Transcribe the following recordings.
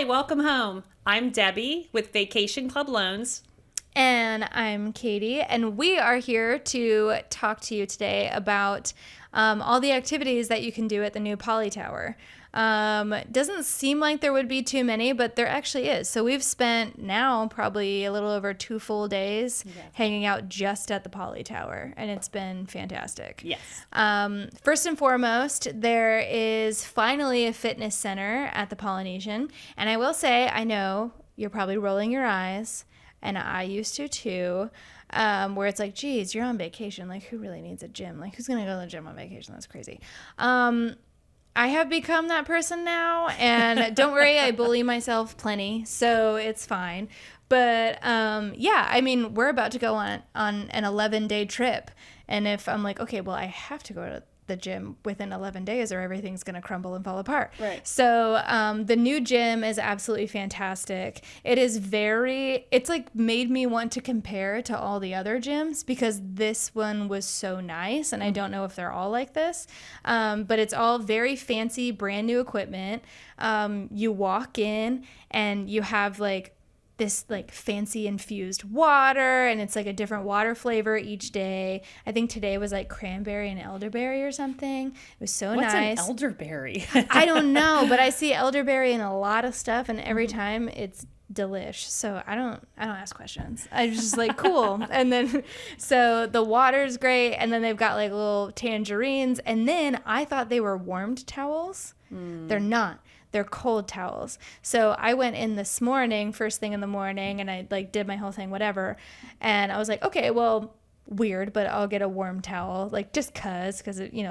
welcome home. I'm Debbie with Vacation Club Loans. And I'm Katie, and we are here to talk to you today about all the activities that you can do at the new Poly Tower. Doesn't seem like there would be too many, but there actually is. So we've spent now probably a little over 2 full days hanging out just at the Poly Tower, and it's been fantastic. Yes. First and foremost, there is finally a fitness center at the Polynesian, and I will say, I know you're probably rolling your eyes, and I used to too, where it's like, geez, you're on vacation. Like, who really needs a gym? Like, who's going to go to the gym on vacation? That's crazy. I have become that person now, and don't worry, I bully myself plenty, so it's fine. But yeah, I mean, we're about to go on an 11-day trip, and if I'm like, okay, well, I have to go to the gym within 11 days or everything's going to crumble and fall apart. Right. So the new gym is absolutely fantastic. It's like made me want to compare to all the other gyms because this one was so nice, and I don't know if they're all like this, but it's all very fancy, brand new equipment. You walk in and you have like this like fancy infused water, and it's like a different water flavor each day. I think today was like cranberry and elderberry or something. It was so What's nice. an elderberry? I don't know, but I see elderberry in a lot of stuff, and every time it's delish. So I don't ask questions. I was just like, cool. And then so the water's great, and then they've got like little tangerines, and then I thought they were warmed towels. They're not. They're cold towels. So I went in this morning, first thing in the morning, and I like did my whole thing, whatever. And I was like, okay, well, weird, but I'll get a warm towel, like just cause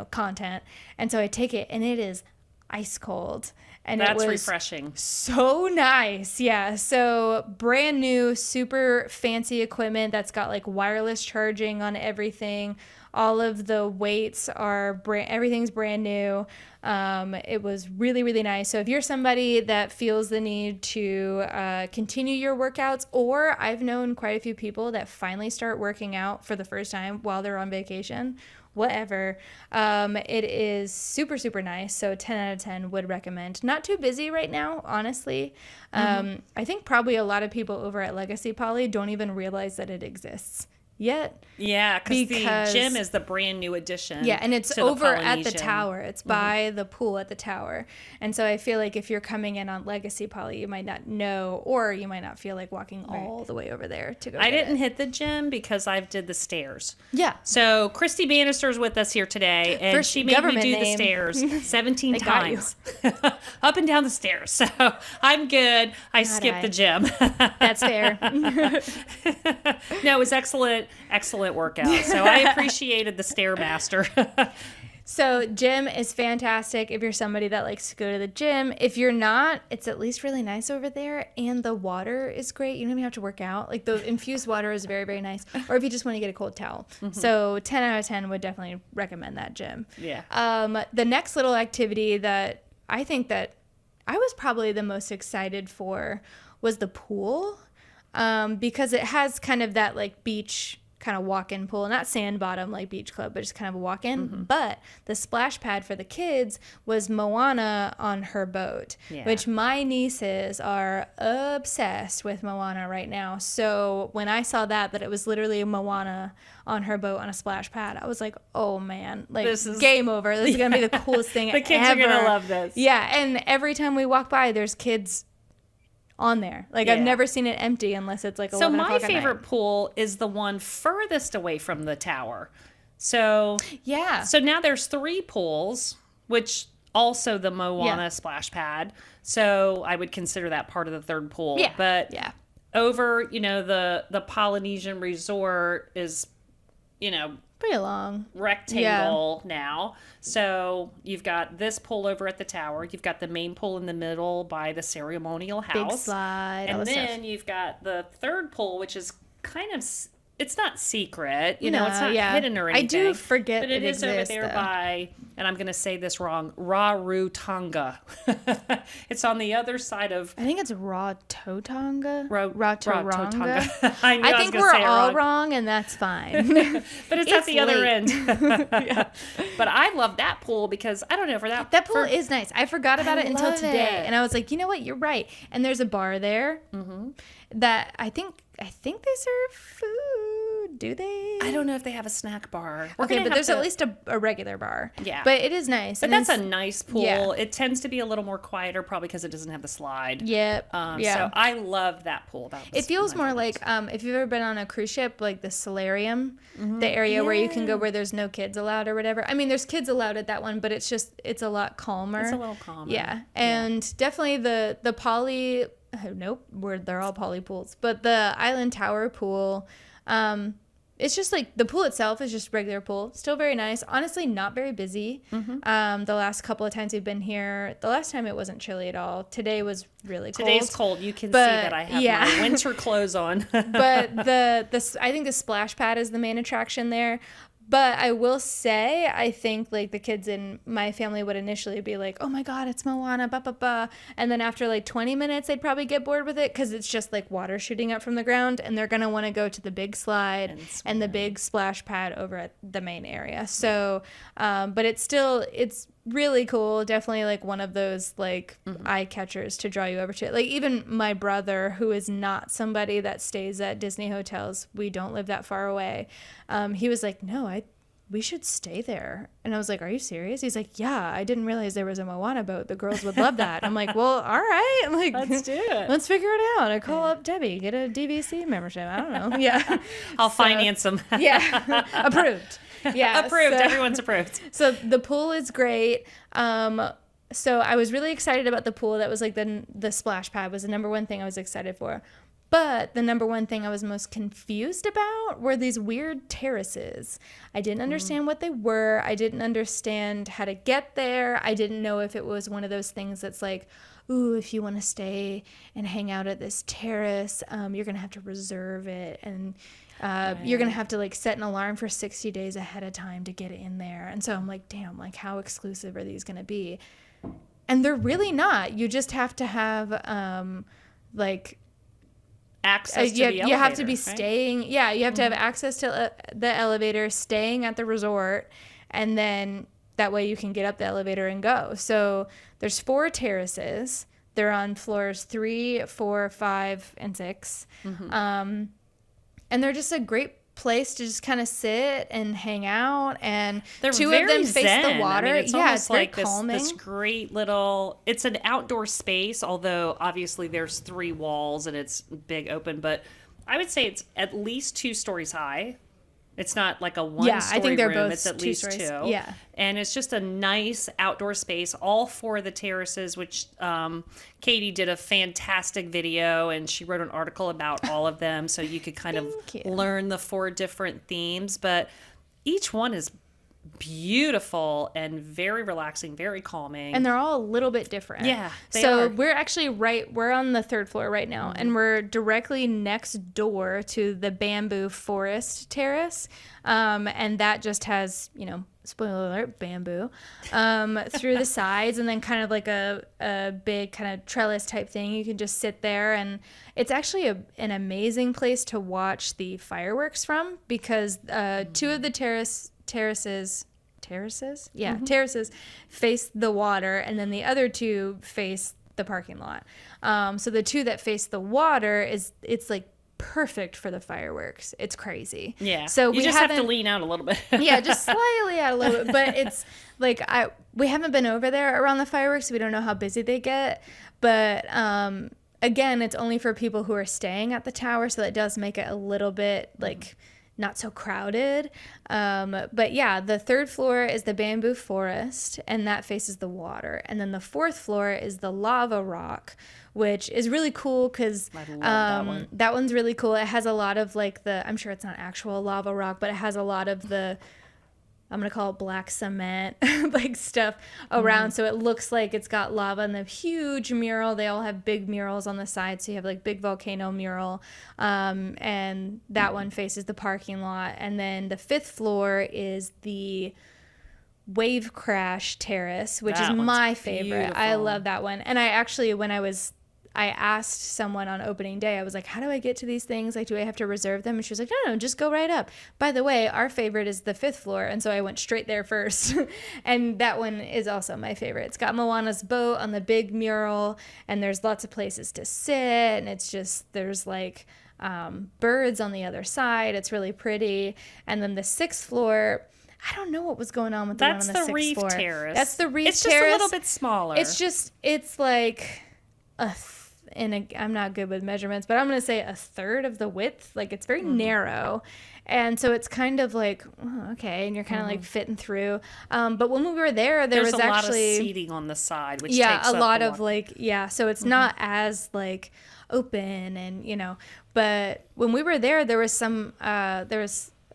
content. And so I take it, and it is ice cold. And That's it was refreshing. so nice. Yeah. So brand new, super fancy equipment that's got like wireless charging on everything. All of the weights are everything's brand new. It was really, really nice. So if you're somebody that feels the need to continue your workouts, or I've known quite a few people that finally start working out for the first time while they're on vacation, whatever. It is super, super nice. So 10 out of 10 would recommend. Not too busy right now, honestly. I think probably a lot of people over at Legacy Poly don't even realize that it exists yet. Yeah, because the gym is the brand new addition. Yeah, and it's over at the tower. It's by the pool at the tower. And so I feel like if you're coming in on Legacy Poly, you might not know, or you might not feel like walking all the way over there to go. I didn't hit the gym because I did the stairs. Yeah. So Christy Bannister's with us here today, and she made me do the stairs 17 times. Up and down the stairs. So I'm good. I skipped the gym. That's fair. No, it was excellent workout. So I appreciated the Stairmaster. So gym is fantastic if you're somebody that likes to go to the gym. If you're not, it's at least really nice over there, and the water is great. You don't even have to work out. Like the infused water is very, very nice. Or if you just want to get a cold towel. So 10 out of 10 would definitely recommend that gym. Yeah. The next little activity that I think that I was probably the most excited for was the pool, because it has kind of that like beach kind of walk-in pool, not sand bottom like beach club, but just kind of a walk-in. But the splash pad for the kids was Moana on her boat, which my nieces are obsessed with Moana right now. So when I saw that it was literally Moana on her boat on a splash pad, I was like, oh man, like this is game over. This is gonna be the coolest thing the kids ever. are gonna love this. Yeah, and every time we walk by, there's kids on there. Like I've never seen it empty unless it's like 11 o'clock at night. So my favorite pool is the one furthest away from the tower. So yeah. So now there's 3 pools, which also the Moana splash pad. So I would consider that part of the 3rd pool. Yeah. But over, the Polynesian Resort is, pretty long rectangle now. So you've got this pool over at the tower. You've got the main pool in the middle by the ceremonial house. Big slide. And then you've got the 3rd pool, which is kind of it's not secret, it's not hidden or anything. I do forget but it is exists, over there though. by, and I'm going to say this wrong, Rarotonga. It's on the other side of. I think it's Rarotonga. Rarotonga. I think we're all wrong, and that's fine. But it's at the other end. Yeah. But I love that pool because I don't know for that. That pool is nice. I forgot about it until today, and I was like, you know what? You're right. And there's a bar there that I think they serve food. Do they? I don't know if they have a snack bar. Okay, but there's at least a regular bar. Yeah. But it is nice. But that's a nice pool. Yeah. It tends to be a little more quieter probably because it doesn't have the slide. Yep. So I love that pool. It feels more like if you've ever been on a cruise ship, like the solarium, the area where you can go where there's no kids allowed or whatever. I mean, there's kids allowed at that one, but it's a lot calmer. It's a little calmer. Yeah. And definitely the poly... Nope, they're all poly pools. But the Island Tower pool, it's just like the pool itself is just regular pool. Still very nice. Honestly, not very busy. The last couple of times we've been here, the last time it wasn't chilly at all. Today was really cold. Today's cold. You can see that I have my winter clothes on. But I think the splash pad is the main attraction there. But I will say, I think like the kids in my family would initially be like, oh my God, it's Moana, ba ba ba. And then after like 20 minutes, they'd probably get bored with it because it's just like water shooting up from the ground. And they're going to want to go to the big slide and the big splash pad over at the main area. So, but it's really cool. Definitely like one of those like eye catchers to draw you over to it. Like even my brother, who is not somebody that stays at Disney hotels, we don't live that far away. He was like, no, we should stay there. And I was like, are you serious? He's like, yeah, I didn't realize there was a Moana boat. The girls would love that. I'm like, well, all right. I'm like, let's do it. Let's figure it out. I call up Debbie, get a DVC membership. I don't know. Yeah. I'll finance them. Yeah. Approved. Yeah. Approved. Everyone's approved. So the pool is great. So I was really excited about the pool. That was like the splash pad was the number one thing I was excited for. But the number one thing I was most confused about were these weird terraces. I didn't understand what they were. I didn't understand how to get there. I didn't know if it was one of those things that's like, ooh, if you want to stay and hang out at this terrace, you're going to have to reserve it. And you're going to have to like set an alarm for 60 days ahead of time to get in there. And so I'm like, damn, like how exclusive are these going to be? And they're really not. You just have to have like access to the elevator. You have to be right? staying. Yeah, you have to have access to the elevator, staying at the resort, and then that way you can get up the elevator and go. So there's 4 terraces. They're on floors 3, 4, 5, and 6. And they're just a great place to just kind of sit and hang out, and they're 2 very of them face zen. the water. I mean, it's almost very like calming. this great little, it's an outdoor space, although obviously there's 3 walls and it's big open, but I would say it's at least 2 stories high. It's not like a one-story I think they're room. both It's at 2 least stories. 2. Yeah. And it's just a nice outdoor space. All 4 of the terraces, which Kaity did a fantastic video, and she wrote an article about all of them, so you could kind of learn the 4 different themes. But each one is beautiful and very relaxing, very calming. And they're all a little bit different. Yeah, they so are. we're actually we're on the 3rd floor right now, and we're directly next door to the bamboo forest terrace. And that just has, spoiler alert, bamboo through the sides, and then kind of like a big kind of trellis type thing. You can just sit there, and it's actually an amazing place to watch the fireworks from, because 2 of the terraces face the water, and then the other 2 face the parking lot. So the 2 that face the water it's like perfect for the fireworks. It's crazy. Yeah. So you just have to lean out a little bit. Yeah, just slightly out a little bit. But it's like we haven't been over there around the fireworks, so we don't know how busy they get. But again, it's only for people who are staying at the tower, so that does make it a little bit like not so crowded. But yeah, the 3rd floor is the bamboo forest, and that faces the water. And then the 4th floor is the lava rock, which is really cool because that one's really cool. It has a lot of like I'm sure it's not actual lava rock, but it has a lot of the I'm going to call it black cement, like stuff around. So it looks like it's got lava and the huge mural. They all have big murals on the side. So you have like big volcano mural. And that one faces the parking lot. And then the 5th floor is the wave crash terrace, which is my favorite. Beautiful. I love that one. And I actually, I asked someone on opening day, I was like, how do I get to these things? Like, do I have to reserve them? And she was like, no, just go right up. By the way, our favorite is the 5th floor. And so I went straight there first. And that one is also my favorite. It's got Moana's boat on the big mural, and there's lots of places to sit. And it's just, there's like birds on the other side. It's really pretty. And then the 6th floor, I don't know what was going on with the one on the 6th floor. That's the Reef Terrace. That's the Reef Terrace. It's just a little bit smaller. It's like I'm not good with measurements, but I'm going to say a third of the width. Like, it's very narrow. And so it's kind of like, okay, and you're kind of like fitting through. But when we were there was actually a lot of seating on the side, which takes up a lot of like, so it's not as like open and, but when we were there, there was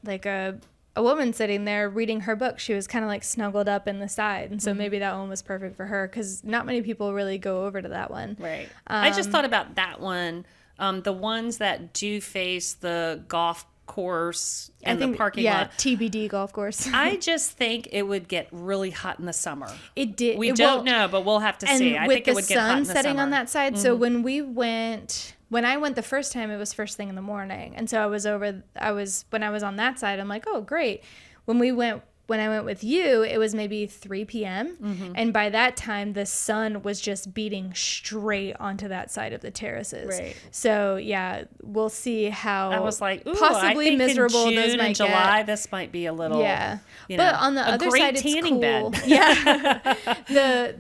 like a woman sitting there reading her book. She was kind of like snuggled up in the side. And so maybe that one was perfect for her, because not many people really go over to that one. Right. I just thought about that one. The ones that do face the golf course and the parking lot. TBD golf course. I just think it would get really hot in the summer. It did. We don't know, but we'll have to see. I think it would get hot in the summer. With the sun setting on that side. So when I went the first time, it was first thing in the morning. And so when I was on that side, I'm like, oh, great. When I went with you, it was maybe 3 p.m. And by that time, the sun was just beating straight onto that side of the terraces. Right. So, yeah, we'll see how I was like, possibly I think miserable in June those might and July, this might be a little, but on the other side, it's cool. Bed. Yeah.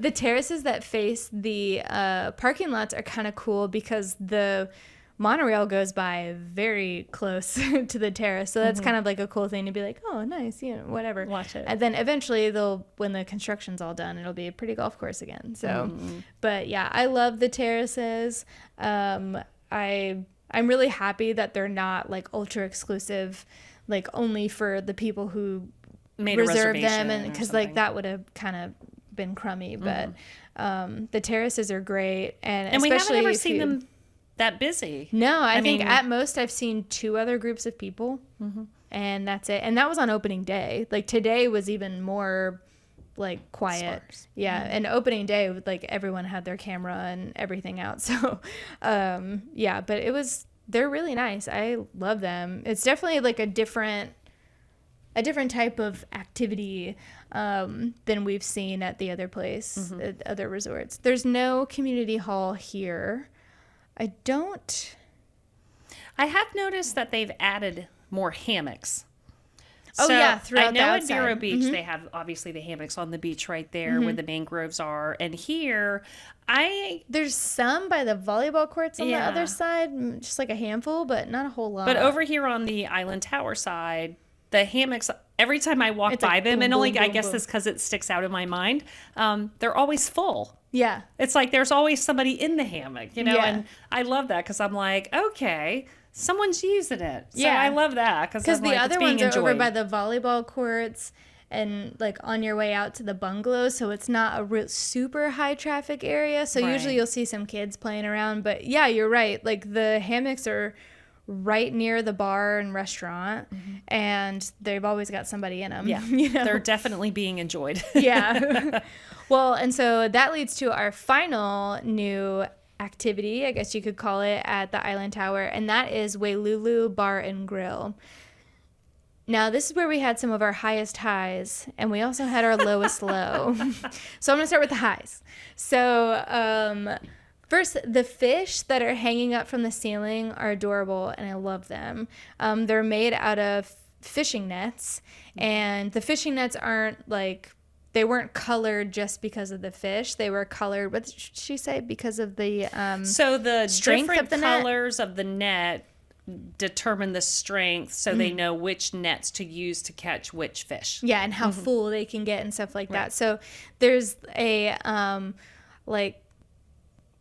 The terraces that face the parking lots are kind of cool, because the monorail goes by very close to the terrace, so that's kind of like a cool thing to be like, oh, nice, whatever. Watch it. And then eventually when the construction's all done, it'll be a pretty golf course again. So, but yeah, I love the terraces. I'm really happy that they're not like ultra exclusive, like only for the people who reserve them, and because like that would have kind of been crummy. But the terraces are great, and we haven't ever seen them that busy. No, I think at most I've seen 2 other groups of people, and that's it. And that was on opening day. Like, today was even more like quiet. Sparse. Yeah, and opening day, like, everyone had their camera and everything out. So, but they're really nice. I love them. It's definitely like a different type of activity than we've seen at the other place, at other resorts. There's no community hall here. I have noticed that they've added more hammocks. Oh, so yeah, throughout I know the at Vero Beach they have obviously the hammocks on the beach right there where the mangroves are, and here there's some by the volleyball courts on the other side, just like a handful, but not a whole lot. But over here on the Island Tower side, the hammocks, every time I walk by them, boom, and only boom, I guess boom. it's because it sticks out in my mind, they're always full. Yeah. It's like there's always somebody in the hammock, and I love that, because I'm like, okay, someone's using it. So I love that, because the other ones are over by the volleyball courts and like on your way out to the bungalows, so it's not a super high traffic area. So usually you'll see some kids playing around, but yeah, you're right. Like, the hammocks are right near the bar and restaurant, and they've always got somebody in them. Yeah, they're definitely being enjoyed. Yeah. Well, and so that leads to our final new activity, I guess you could call it, at the Island Tower, and that is Wailulu Bar and Grill. Now, this is where we had some of our highest highs, and we also had our lowest low. So I'm going to start with the highs. So, first, the fish that are hanging up from the ceiling are adorable, and I love them. They're made out of fishing nets, and the fishing nets aren't like, they weren't colored just because of the fish. They were colored, what did she say, because of the so the strength different of the colors of the net determine the strength, so they know which nets to use to catch which fish. Yeah, and how full they can get and stuff like that. So there's a like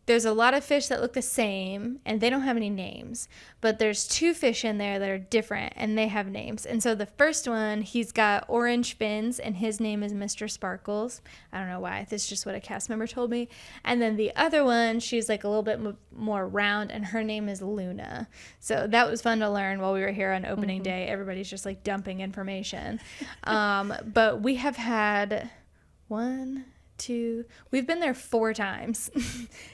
there's a lot of fish that look the same and they don't have any names, but there's 2 fish in there that are different and they have names. And so the first one, he's got orange fins and his name is Mr. Sparkles. I don't know why. This is just what a cast member told me. And then the other one, she's like a little bit more round and her name is Luna. So that was fun to learn while we were here on opening day. Everybody's just like dumping information. But we have had we've been there 4 times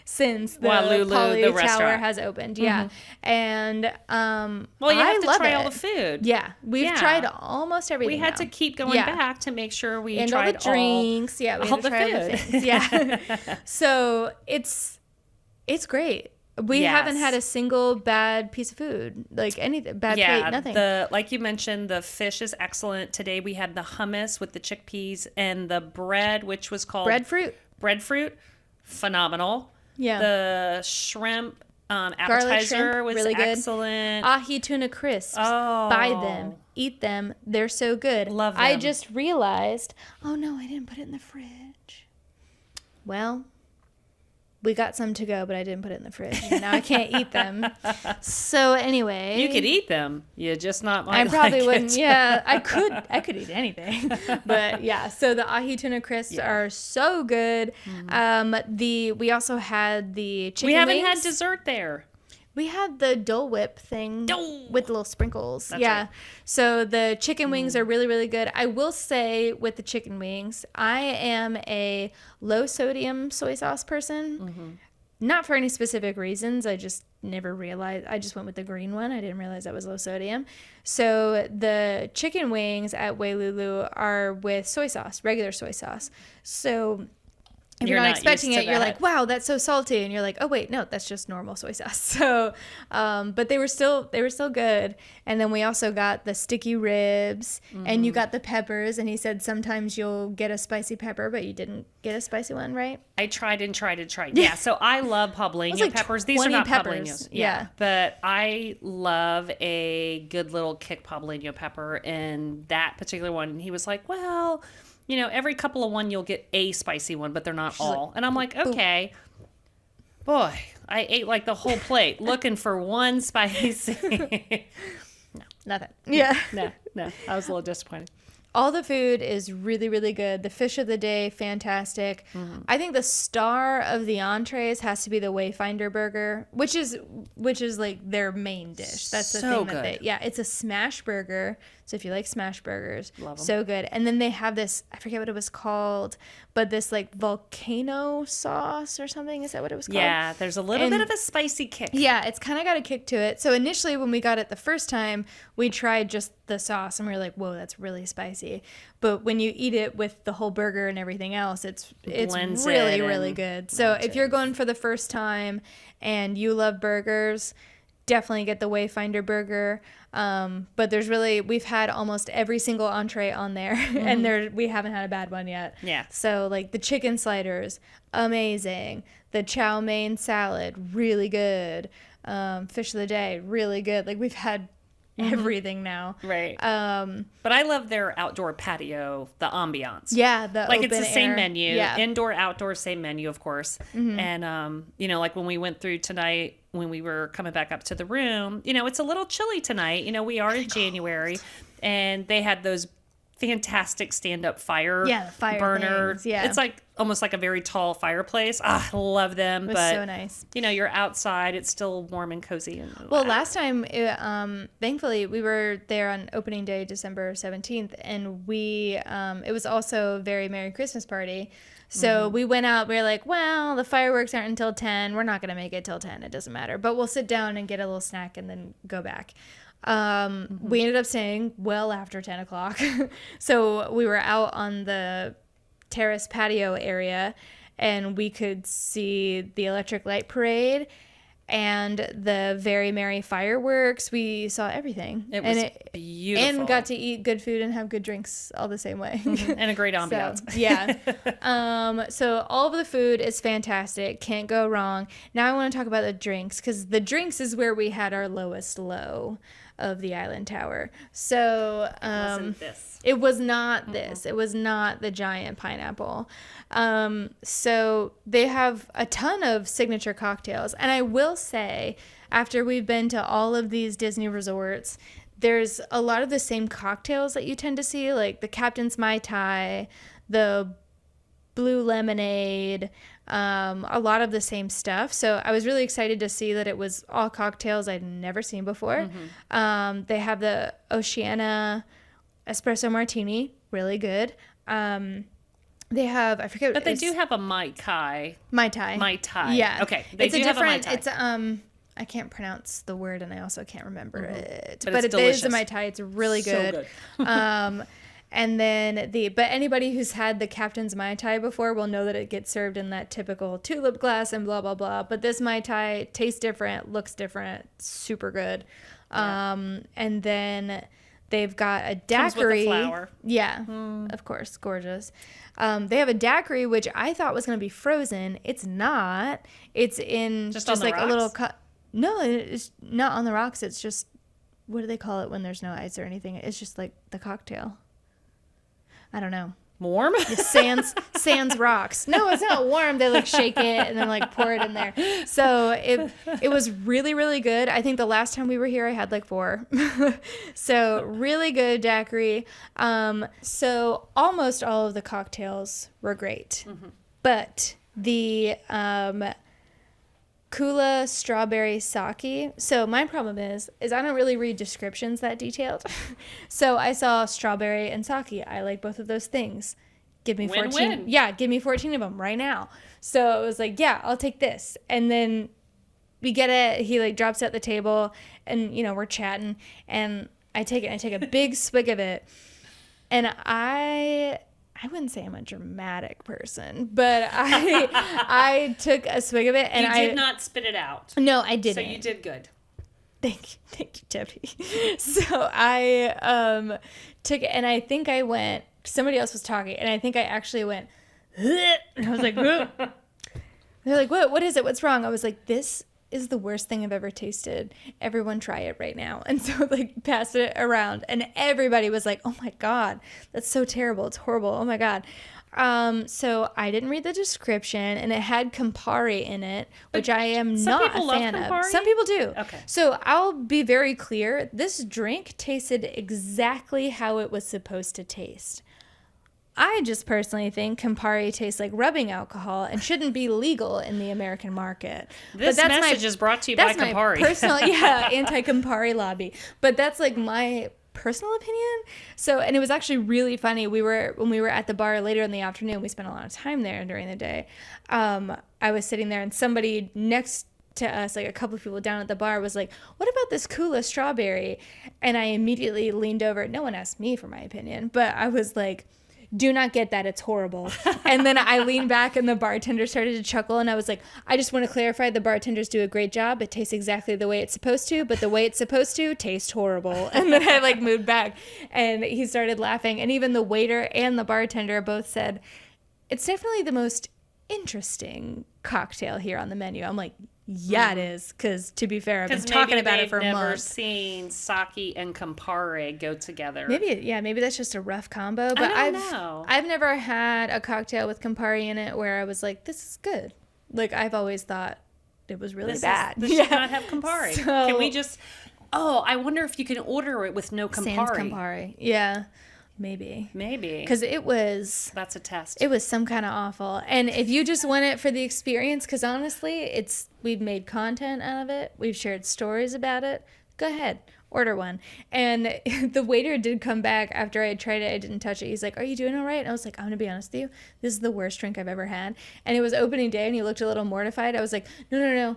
since the Poly Tower restaurant has opened. Yeah. And you have to try all the food. Yeah. We've tried almost everything. We had to keep going back to make sure we tried all the drinks. Yeah, we had to try all the things. Yeah. So it's great. We haven't had a single bad piece of food, like anything, bad plate, nothing. Like you mentioned, the fish is excellent. Today we had the hummus with the chickpeas and the bread, which was called breadfruit. Phenomenal. Yeah. The shrimp appetizer was really excellent. Good. Ahi tuna crisps. Oh. Buy them. Eat them. They're so good. Love them. I just realized, oh no, I didn't put it in the fridge. Well, we got some to go, but I didn't put it in the fridge. And now I can't eat them. So anyway, you could eat them. You just not. I probably wouldn't. Yeah, I could eat anything. But yeah, so the ahi tuna crisps are so good. We also had the chicken. We haven't wings. had dessert there. We had the Dole Whip thing with little sprinkles. That's right. So the chicken wings are really, really good. I will say with the chicken wings, I am a low sodium soy sauce person. Not for any specific reasons. I just never realized. I just went with the green one. I didn't realize that was low sodium. So the chicken wings at Wailulu are with soy sauce, regular soy sauce. So if you're not expecting it, you're like, wow, that's so salty. And you're like, oh, wait, no, that's just normal soy sauce. So, but they were still good. And then we also got the sticky ribs and you got the peppers. And he said sometimes you'll get a spicy pepper, but you didn't get a spicy one, right? I tried. Yeah. So I love poblano peppers. These are not poblanos. Yeah. But I love a good little kick poblano pepper. And that particular one, he was like, well, every couple of one you'll get a spicy one, but they're not all. And I'm like, okay. Boy, I ate like the whole plate looking for one spicy. No, nothing. Yeah. No. I was a little disappointed. All the food is really, really good. The fish of the day, fantastic. I think the star of the entrees has to be the Wayfinder burger, which is like their main dish. That's the thing that it's a smash burger. So if you like smash burgers, love them. So good. And then they have this, I forget what it was called, but this like volcano sauce or something. Is that what it was called? Yeah, there's a little bit of a spicy kick. Yeah, it's kind of got a kick to it. So initially when we got it the first time, we tried just the sauce and we were like, whoa, that's really spicy. But when you eat it with the whole burger and everything else, it's really, really good. So if you're going for the first time and you love burgers, definitely get the Wayfinder burger. But we've had almost every single entree on there and we haven't had a bad one yet. Yeah. So like the chicken sliders, amazing. The chow mein salad, really good. Fish of the day, really good. Like we've had everything now. Right. But I love their outdoor patio, the ambiance. Yeah, the it's the same air. menu. Yeah. Indoor, outdoor, same menu, of course. And like when we went through tonight, when we were coming back up to the room, it's a little chilly tonight. We are in January, and they had those fantastic stand-up fire burner. Things, yeah. It's like almost like a very tall fireplace. I love them. It was so nice. You're outside. It's still warm and cozy. Well, last time, thankfully, we were there on opening day, December 17th, and it was also a very Merry Christmas party. So we went out, we were like, well, the fireworks aren't until 10. We're not going to make it till 10. It doesn't matter. But we'll sit down and get a little snack and then go back. We ended up staying well after 10 o'clock. So we were out on the terrace patio area and we could see the electric light parade and the Very Merry fireworks. We saw everything. It was beautiful. And got to eat good food and have good drinks all the same way. And a great ambiance. So, yeah. So all of the food is fantastic. Can't go wrong. Now I want to talk about the drinks because the drinks is where we had our lowest low. of the island tower. So Wasn't this? it was not this. It was not the giant pineapple. So they have a ton of signature cocktails. And I will say, after we've been to all of these Disney resorts, there's a lot of the same cocktails that you tend to see, like the Captain's Mai Tai, the blue lemonade, a lot of the same stuff. So I was really excited to see that it was all cocktails I'd never seen before. They have the Oceana espresso martini, really good. They have, I forget. But they do have a Mai Tai. Mai Tai. Mai Tai. Yeah. Okay. It's a different, it's I can't pronounce the word, and I also can't remember it. But it is a Mai Tai. It's really good. So good. And then but anybody who's had the Captain's Mai Tai before will know that it gets served in that typical tulip glass and blah, blah, blah. But this Mai Tai tastes different, looks different, super good. Yeah. And then they've got a daiquiri. Comes with a flower. Yeah, of course, gorgeous. They have a daiquiri, which I thought was going to be frozen. It's not. It's in just like rocks? A little cup. No, it's not on the rocks. It's just, what do they call it when there's no ice or anything? It's just like the cocktail. I don't know. Warm? Sans rocks. No, it's not warm. They like shake it and then like pour it in there. So it was really, really good. I think the last time we were here, I had like 4. So really good daiquiri. So almost all of the cocktails were great. But the Kula strawberry sake. So my problem is I don't really read descriptions that detailed. So I saw strawberry and sake. I like both of those things. Give me 14. Win-win. Yeah, give me 14 of them right now. So it was like, yeah, I'll take this. And then we get it. He like drops it at the table, and we're chatting, and I take it. And I take a big swig of it, and I wouldn't say I'm a dramatic person, but I took a swig of it, and I did not spit it out. No, I didn't. So you did good. Thank you, Debbie. So I took it, and I think I went. Somebody else was talking, and I think I actually went. And I was like, they're like, what is it? What's wrong? I was like, this is the worst thing I've ever tasted. Everyone try it right now. And so like passed it around, and everybody was like, oh my God, that's so terrible. It's horrible. Oh my God. So I didn't read the description, and it had Campari in it, which I am not a fan of. Some people do. Okay. So I'll be very clear. This drink tasted exactly how it was supposed to taste. I just personally think Campari tastes like rubbing alcohol and shouldn't be legal in the American market. This message is brought to you by Campari. Personal, anti-Campari lobby. But that's like my personal opinion. So, and it was actually really funny. When we were at the bar later in the afternoon, we spent a lot of time there during the day. I was sitting there, and somebody next to us, like a couple of people down at the bar, was like, what about this Kula strawberry? And I immediately leaned over. No one asked me for my opinion, but I was like, do not get that. It's horrible. And then I leaned back, and the bartender started to chuckle, and I was like, I just want to clarify, the bartenders do a great job. It tastes exactly the way it's supposed to, but the way it's supposed to tastes horrible. And then I like moved back, and he started laughing. And even the waiter and the bartender both said, it's definitely the most interesting cocktail here on the menu. I'm like, yeah, it is. Because to be fair, I've been talking about it for months. Never seen sake and Campari go together. Maybe that's just a rough combo. But I don't know. I've never had a cocktail with Campari in it where I was like, this is good. Like, I've always thought it was really bad. This should not have Campari. So, can we just? Oh, I wonder if you can order it with no Campari. Sans Campari. Yeah. Maybe. Because that's a test. It was some kind of awful. And if you just want it for the experience, because honestly, we've made content out of it. We've shared stories about it. Go ahead. Order one. And the waiter did come back after I had tried it. I didn't touch it. He's like, are you doing all right? And I was like, I'm going to be honest with you. This is the worst drink I've ever had. And it was opening day, and he looked a little mortified. I was like, no.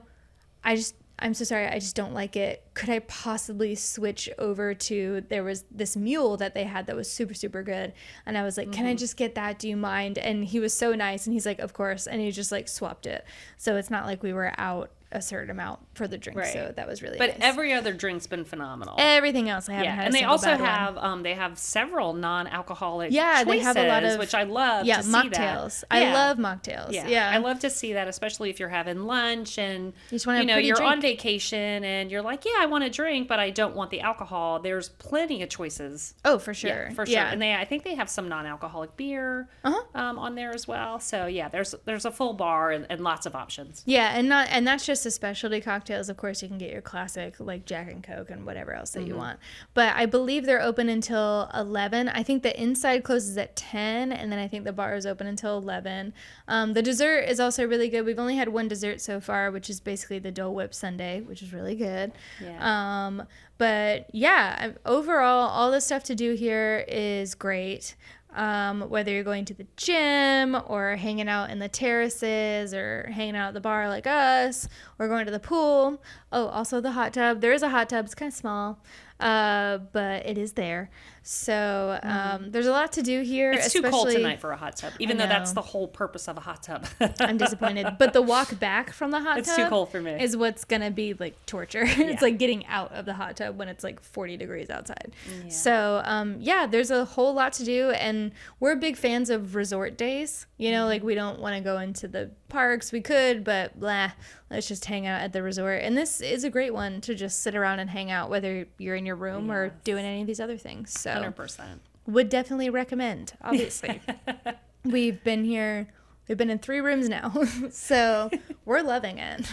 I'm so sorry. I just don't like it. Could I possibly switch over to, there was this mule that they had that was super, super good. And I was like, can I just get that? Do you mind? And he was so nice. And he's like, of course. And he just like swapped it. So it's not like we were out a certain amount for the drink. Right. So that was really But nice. every other drink's been phenomenal. Everything else I haven't had. And a they also bad one. they have several non-alcoholic Yeah, choices, they have a lot of, which I love to see mocktails. that. I love mocktails. Yeah. I love to see that, especially if you're having lunch and you just want to have a pretty you're drink. on vacation and you're like, yeah, I want a drink, but I don't want the alcohol. There's plenty of choices. Oh, for sure. Yeah, for sure. And I think they have some non-alcoholic beer on there as well. So yeah, there's a full bar and lots of options. Yeah, and that's just the specialty cocktails. Of course, you can get your classic like Jack and Coke and whatever else that you want. But I believe they're open until 11. I think the inside closes at 10, and then I think the bar is open until 11. The dessert is also really good. We've only had one dessert so far, which is basically the Dole Whip sundae, which is really good. Yeah. But yeah, overall, all the stuff to do here is great. Whether you're going to the gym or hanging out in the terraces or hanging out at the bar like us or going to the pool. Oh, also the hot tub. There is a hot tub. It's kind of small, but it is there. So there's a lot to do here. It's too cold tonight for a hot tub, even though that's the whole purpose of a hot tub. I'm disappointed. But the walk back from the hot tub it's too cold for me. Is what's going to be like torture. It's like getting out of the hot tub when it's like 40 degrees outside. Yeah. So, there's a whole lot to do. And we're big fans of resort days. Like we don't want to go into the parks. We could, but let's just hang out at the resort. And this is a great one to just sit around and hang out, whether you're in your room or doing any of these other things. So 100%. Would definitely recommend, obviously. We've been in 3 rooms now, so we're loving it.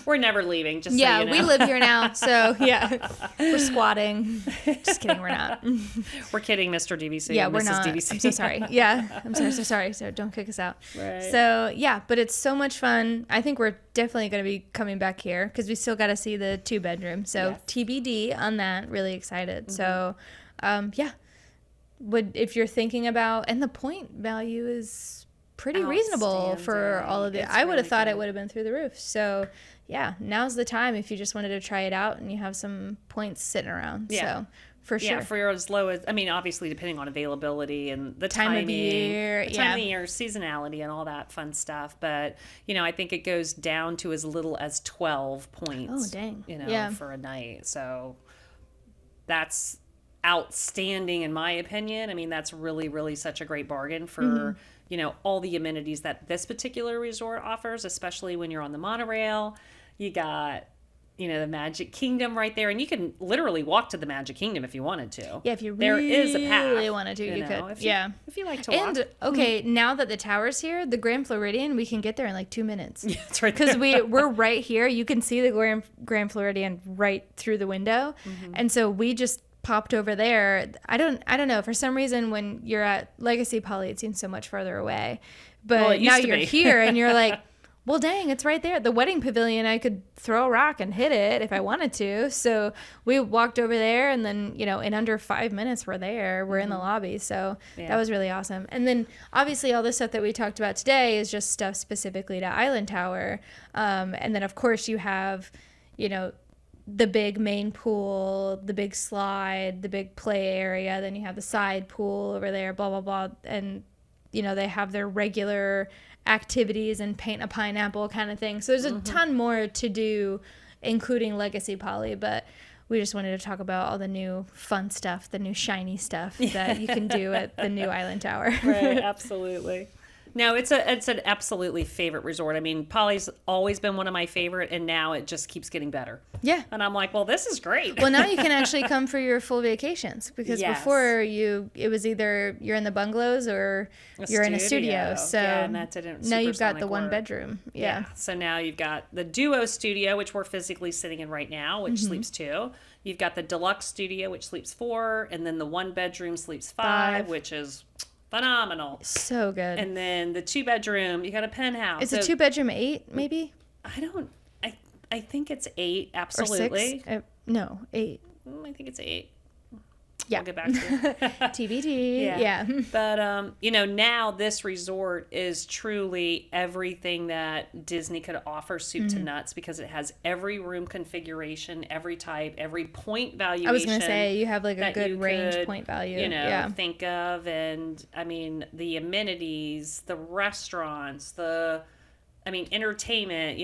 We're never leaving, just so you know. We live here now, so we're squatting. Just kidding, we're not. We're kidding, Mr. DVC. Yeah, we're Mrs. not. DVC. I'm so sorry. Yeah, I'm so sorry. So don't kick us out. Right. So but it's so much fun. I think we're definitely going to be coming back here because we still got to see the 2-bedroom. So TBD on that. Really excited. So, if you're thinking about, and the point value is pretty reasonable for all of it. I would have thought it would have been through the roof. So now's the time if you just wanted to try it out and you have some points sitting around. So for sure. Yeah, for as low as, obviously depending on availability and the time of year, seasonality and all that fun stuff. But, I think it goes down to as little as 12 points. Oh, dang. For a night. So that's outstanding in my opinion. That's really, really such a great bargain for, all the amenities that this particular resort offers, especially when you're on the monorail. You got, the Magic Kingdom right there, and you can literally walk to the Magic Kingdom if you wanted to. Yeah, if you there is a path, really wanted to, you could. If you like to walk. And now that the tower's here, the Grand Floridian, we can get there in like 2 minutes. Yeah, that's right. Because we're right here. You can see the Grand Floridian right through the window, and so we just popped over there. I don't know. For some reason, when you're at Legacy Poly, it seems so much farther away. But now you're here, and you're like, well, dang, it's right there. The wedding pavilion, I could throw a rock and hit it if I wanted to. So we walked over there, and then, in under 5 minutes, we're there. We're in the lobby. So that was really awesome. And then, obviously, all the stuff that we talked about today is just stuff specifically to Island Tower. And then, of course, you have, the big main pool, the big slide, the big play area. Then you have the side pool over there, blah, blah, blah. And, they have their regular activities and paint a pineapple kind of thing. So there's a ton more to do, including Legacy Poly. But we just wanted to talk about all the new fun stuff, the new shiny stuff that you can do at the new Island Tower. Right, absolutely. No, it's an absolutely favorite resort. Poly's always been one of my favorite, and now it just keeps getting better. Yeah. And I'm like, well, this is great. Well, now you can actually come for your full vacations, because before it was either you're in the bungalows or you're in a studio. So and that didn't now you've got the 1-bedroom. Yeah. So now you've got the duo studio, which we're physically sitting in right now, which sleeps 2. You've got the deluxe studio, which sleeps 4, and then the 1-bedroom sleeps 5, which is phenomenal. So good. And then the 2-bedroom, you got a penthouse. Is a 2-bedroom 8, maybe? I think it's 8, absolutely. Or 6? No, 8. I think it's 8. Yeah. I'll get back to you. TBD. Yeah. But, now this resort is truly everything that Disney could offer soup to nuts, because it has every room configuration, every type, every point valuation. I was going to say, you have like a good range point value. Think of. And, the amenities, the restaurants, entertainment.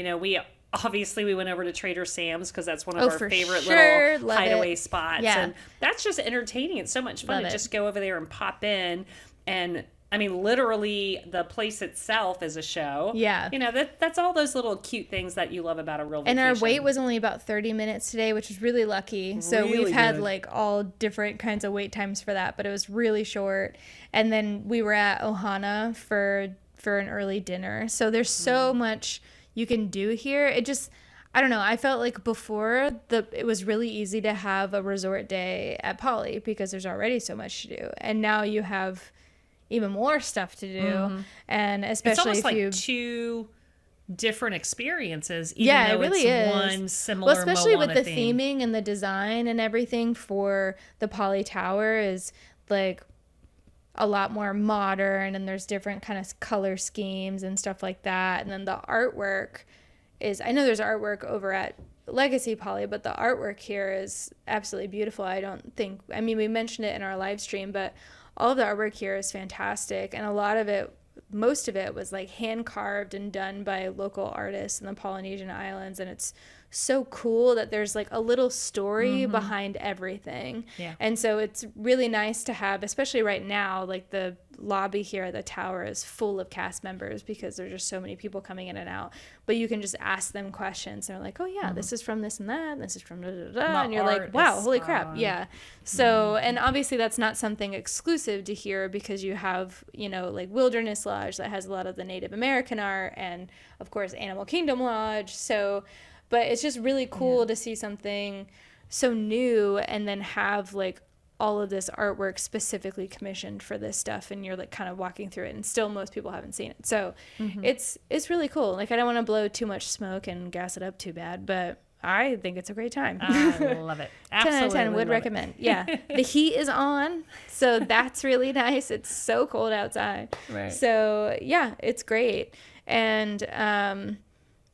obviously we went over to Trader Sam's because that's one of our for favorite sure. little Love hideaway it. spots. Yeah. And that's just entertaining. It's so much fun Love to it. just go over there and pop in. And I mean, literally the place itself is a show. Yeah. You know, that's all those little cute things that you love about a real vacation. And our wait was only about 30 minutes today, which was really lucky. So Really we've had good. like all different kinds of wait times for that, but it was really short. And then we were at Ohana for an early dinner. So there's so much you can do here. It just, I don't know. I felt like before it was really easy to have a resort day at Poly because there's already so much to do. And now you have even more stuff to do. And especially it's almost if like you two different experiences, even yeah, though it really it's is. one similar Well, especially Moana with the theme. theming and the design and everything for the Poly Tower is like a lot more modern, and there's different kind of color schemes and stuff like that. And then the artwork is, I know there's artwork over at Legacy Poly, but the artwork here is absolutely beautiful. I mean, we mentioned it in our live stream, but all of the artwork here is fantastic. And a lot of it, most of it was like hand carved and done by local artists in the Polynesian Islands. And it's so cool that there's like a little story behind everything. Yeah. And so it's really nice to have, especially right now, like the lobby here at the tower is full of cast members because there's just so many people coming in and out. But you can just ask them questions. And they're like, oh yeah, this is from this and that, and this is from da da da. And you're like, wow, holy crap. Yeah. So, and obviously that's not something exclusive to here because you have, you know, like Wilderness Lodge that has a lot of the Native American art, and of course Animal Kingdom Lodge. So, but it's just really cool to see something so new and then have like all of this artwork specifically commissioned for this stuff, and you're like kind of walking through it, and still most people haven't seen it. So it's really cool. Like I don't want to blow too much smoke and gas it up too bad, but I think it's a great time. I love it. 10 out of 10 would love recommend. Yeah. The heat is on, so that's really nice. It's so cold outside. Right. So yeah, it's great. And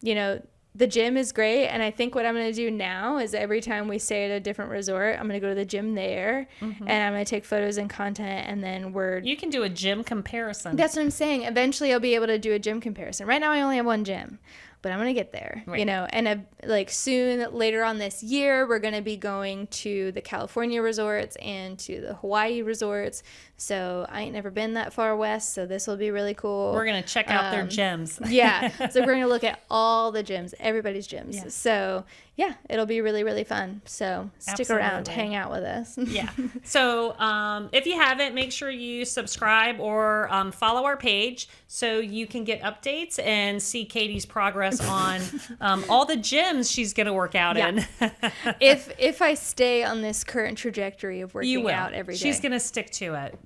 you know, the gym is great, and I think what I'm going to do now is every time we stay at a different resort, I'm going to go to the gym there, and I'm going to take photos and content, and then You can do a gym comparison. That's what I'm saying. Eventually, I'll be able to do a gym comparison. Right now, I only have one gym, but I'm going to get there, Right. you know, and like soon, later on this year, we're going to be going to the California resorts and to the Hawaii resorts. So I ain't never been that far west, so this will be really cool. We're going to check out their gyms. Yeah. So we're going to look at all the gyms, everybody's gyms. Yeah. So yeah, it'll be really, really fun. So stick around, Absolutely. hang out with us. Yeah. So if you haven't, make sure you subscribe or follow our page so you can get updates and see Katie's progress on all the gyms she's going to work out in. If I stay on this current trajectory of You working will. out every day. She's going to stick to it.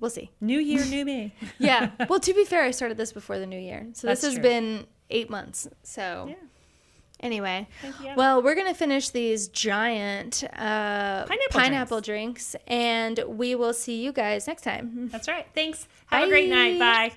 We'll see. New year, new me. Yeah. Well, to be fair, I started this before the new year. So this That's has true. been 8 months. So Yeah. anyway, you. well, we're going to finish these giant pineapple drinks, and we will see you guys next time. That's right. Thanks. Have a great night. Bye.